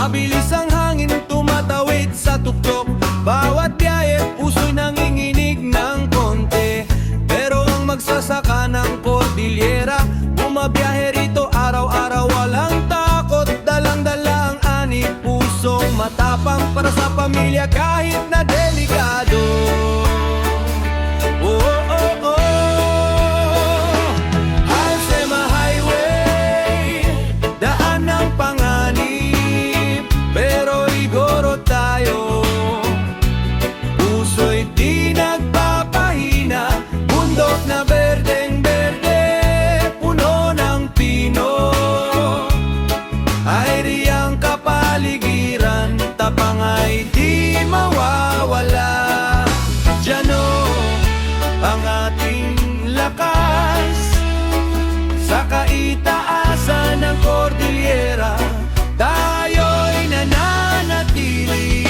Mabilis ang hangin tumatawid sa tuktok. Bawat biyahe puso'y nanginginig ng konti. Pero ang magsasaka ng Cordillera, bumabiyahe rito araw-araw walang takot. Dalang-dala ang ani, pusong matapang para sa pamilya kahit na delikado. Oh, oh, oh. Halsema Highway, daan ng panganib, pero igoro tayo. Puso'y di nagpapahina, bundok na berdeng-berde, puno ng pino. Ay riyang kapaligiran, tapang ay di mawawala. Diyan ang ating lakas, sa kaitaasan ng Cordillera, tayo'y nananatili.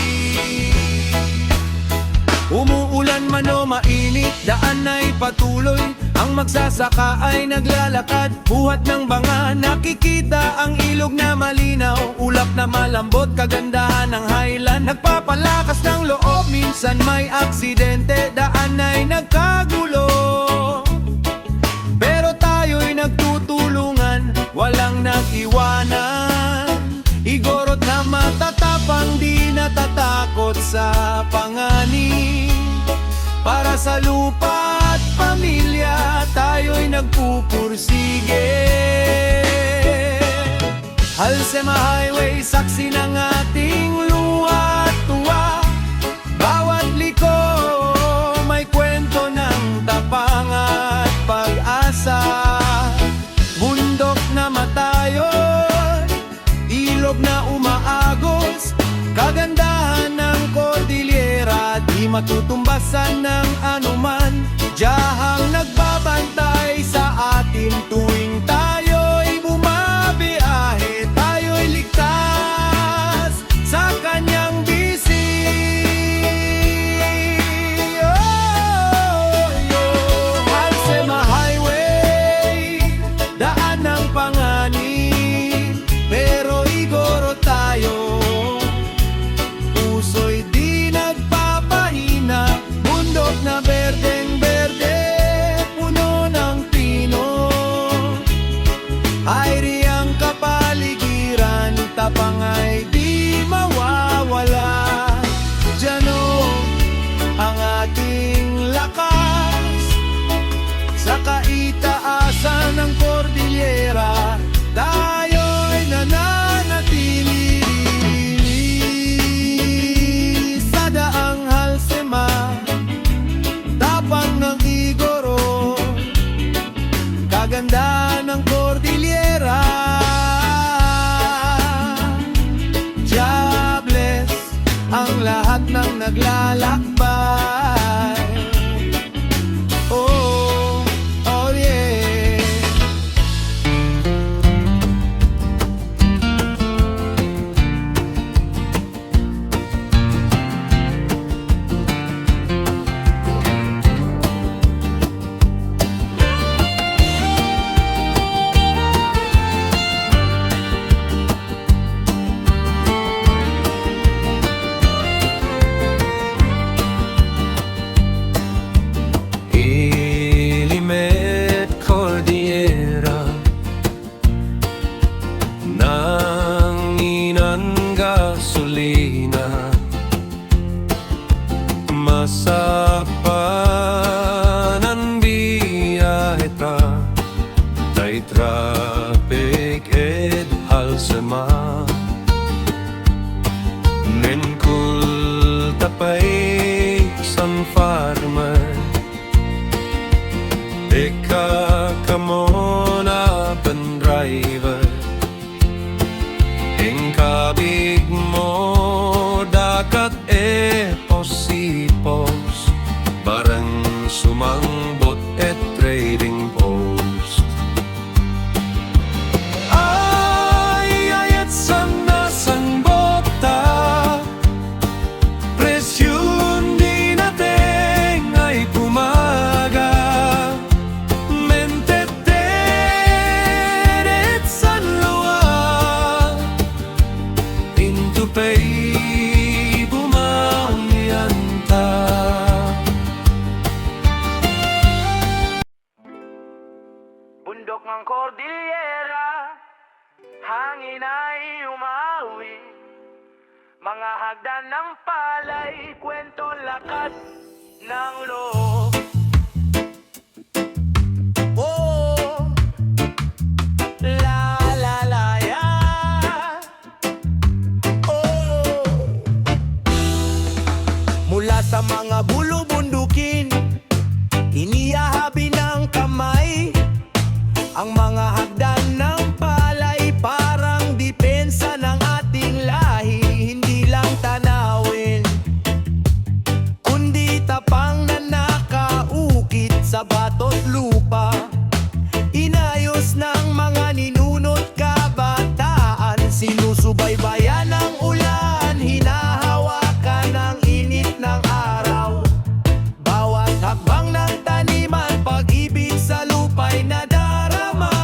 Umuulan man o mainit, daan ay patuloy. Ang magsasaka ay naglalakad, buhat ng banga. Nakikita ang ilog na malinaw, ulap na malambot, kagandahan ng highland. Nagpapalakas ng loob, minsan may aksidente, daan ay nagkagulo. Pero tayo'y nagtutulungan, walang nag-iwanan. Igorot na matatapang, di natatakot sa panganib. Para sa lupa at pamilya, tayo'y nagpupursige. Halsema Highway, saksi ng ating luha at tuwa. Bawat liko may kwento ng tapang at pag-asa. Bundok na matayon, ilog na umaagos, kagandahan ng Cordillera, di matutumbasan ng anuman. Diyahang nagbabantay sa atin tuwing tayo'y bumabiyahe. Tayo'y ligtas sa kanyang bisig. Oh, oh. Halsema Highway, daan ng panganib, pero igoro tayo. Puso'y di nagpapahina, bundok na berdeng-berde, puno ng pino. Ay riyang kapaligiran, tapang ay di mawawala. Diyan ang ating lakas, sa kaitaasan ng Cordillera, tayo'y nananatili. Sa daang Halsema, tapang ng igoro, kagandahan ng Cordillera. God bless ang lahat ng naglalakbay. Oh, oh yeah. Ilimet Cordillera, nanginan gasolina, masapanan biyahe ta, tay traffic ed Halsema. Nenkul tapay san farmer, eka kamona pen driver. Ing kabig mo dakat posipos, barang sumangbot et trading post. Ay ayat sana sang bota, presyon di nating ay pumaga. Mente lupa'y bumaonyanta. Bundok ng Cordillera, hangin ay umawi. Mga hagdan ng palay, kwento lakas ng loob. Oh, la la la ya. Oh, Mula sa mga bulubundukin, inihahabi ng kamay ang mga hagdan ng palay, parang depensa ng ating lahi. Hindi lang tanawin, kundi tapang na nakaukit sa bato't lupa. Inayos ng mga ninunot kabataan, sinusubaybayan ng ulan, hinahawakan ng init ng araw. Bawat hakbang ng taniman, pag-ibig sa lupa'y nadarama.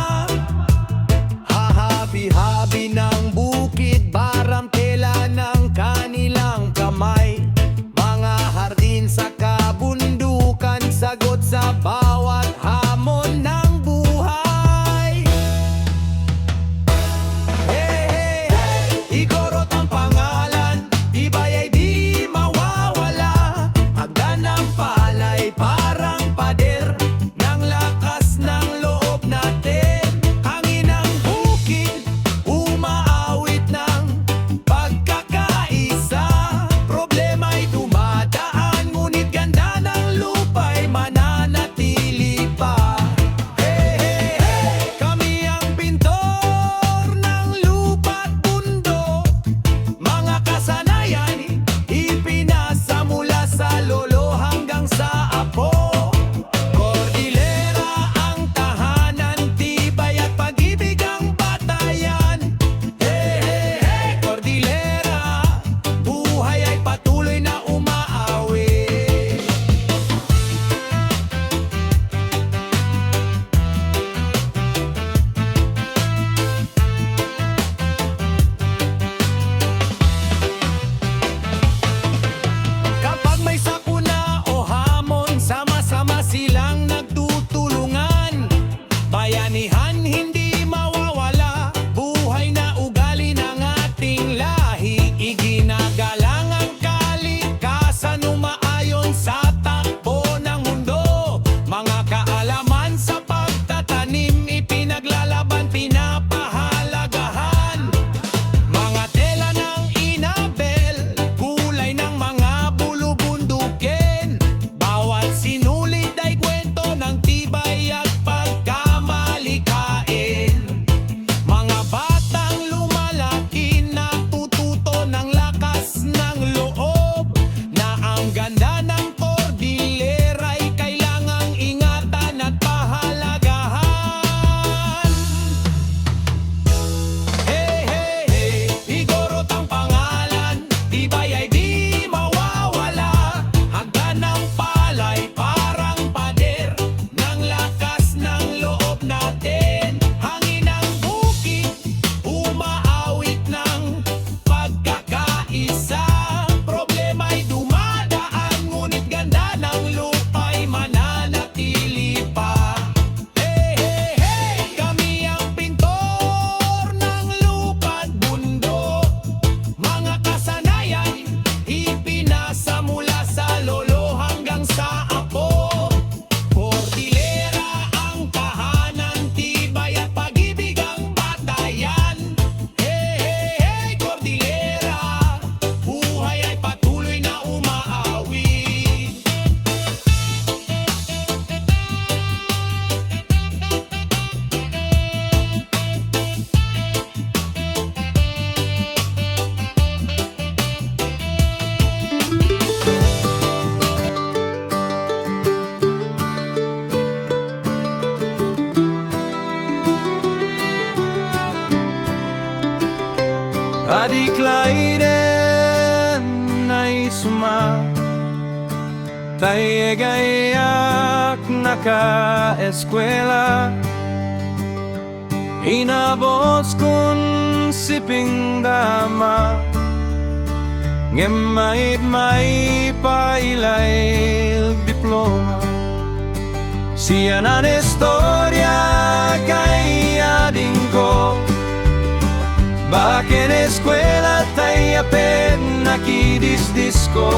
Hahabi-habi ng bukid, baramtela ng kanilang kamay. Mga hardin sa kabundukan, sagot sa bawat hamon ng buhay. Hey, hey, hey, Igorot ang pangalan, tibay ay di mawawala. Hagdan ng palay, parang pader ng lakas ng loob natin. Hangin ng bukid, umaawit ng pagkakaisa. Problema'y dumadaan, ngunit ganda ng lupa'y mananatili pa. Hey, hey, hey, kami ang pintor ng lupa't bundok. Mga kasanayan, ipinasa mula sa lolo hanggang sa apo. Cordillera ang tahanan, tibay at pag-ibig ang batayan. Hey, hey, hey, Cordillera, buhay ay patuloy na umaawi. Kapag may sakuna o hamon, sama-sama silang nagtutulungan. Bayanihan hindi mawawala, buhay na ugali ng ating lahi. Iginagalang ang kalikasan, umaayon sa takbo ng mundo. Mga kaalaman sa pagtatanim, ipinaglalaban, pinapahalagahan. Mga tela ng inabel, kulay ng mga bulubundukin. Bawat sinulid ay kwento ng tibay at pagkamalikain. Mga batang lumalaki, natututo ng lakas ng loob, na ang ganda ng Cordillera ay kailangang ingatan at pahalagahan. Hey, hey, hey, Igorot ang pangalan, tibay ay di mawawala. Hagdan ng palay, parang pader ng lakas ng loob natin. Hangin ng bukid, umaawit ng pagkakaisa. Problema'y dumadaan, ngunit ganda ng lupa'y mananatili pa. Hey, hey, hey, kami ang pintor ng lupa't bundok. Mga kasanayan, ipinasa mula sa lolo hanggang sa apo. Cordillera ang tahanan, tibay at pag-ibig ang batayan. Hey, hey, hey, Cordillera, buhay ay patuloy na umaawi. Adik Laiden ay suma, tayo-gayak naka-eskwela. Hinabos kun siping dama, May pailay diploma. Siya na istorya kay ading ko. Bakit eskwela tayo apet nakidisdis ko.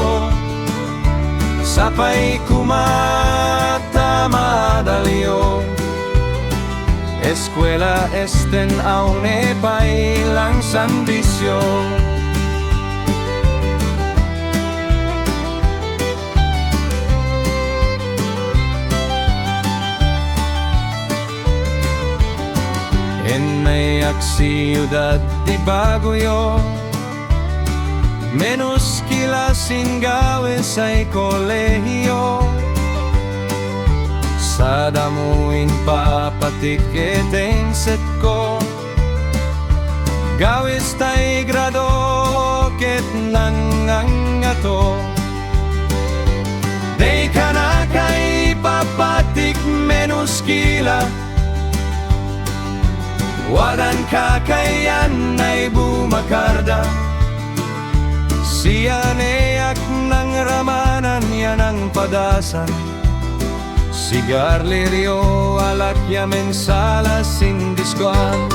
Sapay kumata madalyo. Eskwela esten aune pailang sambisyo. En may siyudad di Baguio, menos kilasin gawe sa'y kolehiyo. Sa damuin papatiketeng set ko, gawis tay grado ket nangangato. Day ka na kay papatik menos kila, wadan kakayan ay bumakarda. Siya neyak ng ramanan yan ang padasan. Sigarlirio alat yamen salas indiskuan.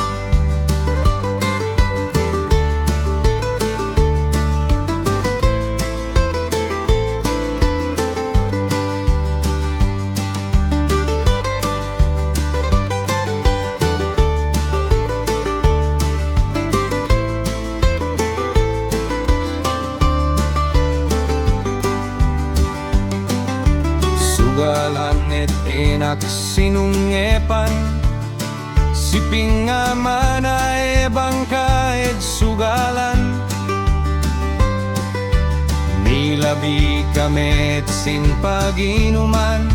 Langit inak sinungepan, siping nga manay bangkaid sugalan. Nilabi kamet sin paginuman,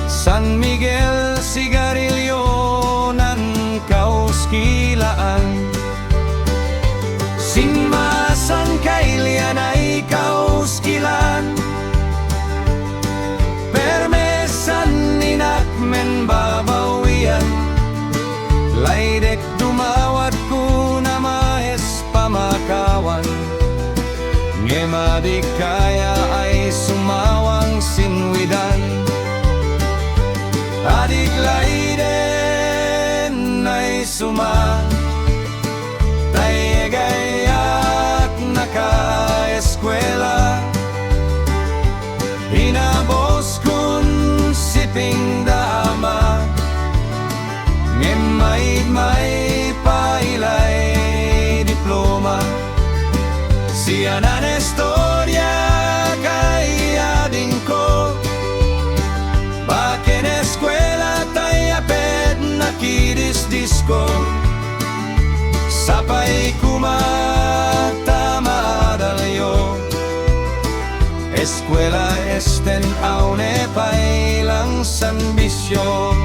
San Miguel sigarilyo nan kauskilaan. Sinmasan kailian ay kauskilan, men babawian. Laydek dumawat ko na maes pamakawan. Ngemadi kaya ay sumawang sinwidan. Adik layden ay suma, tayegayak naka-eskwela. Hinabos kun siping dama, may pailay diploma. Siya na istorya kay ading ko. Bakit eskwela tayo apet nakidisdis ko. Sapay kumata madalyo. Eskwela esten aune pailang sambisyo.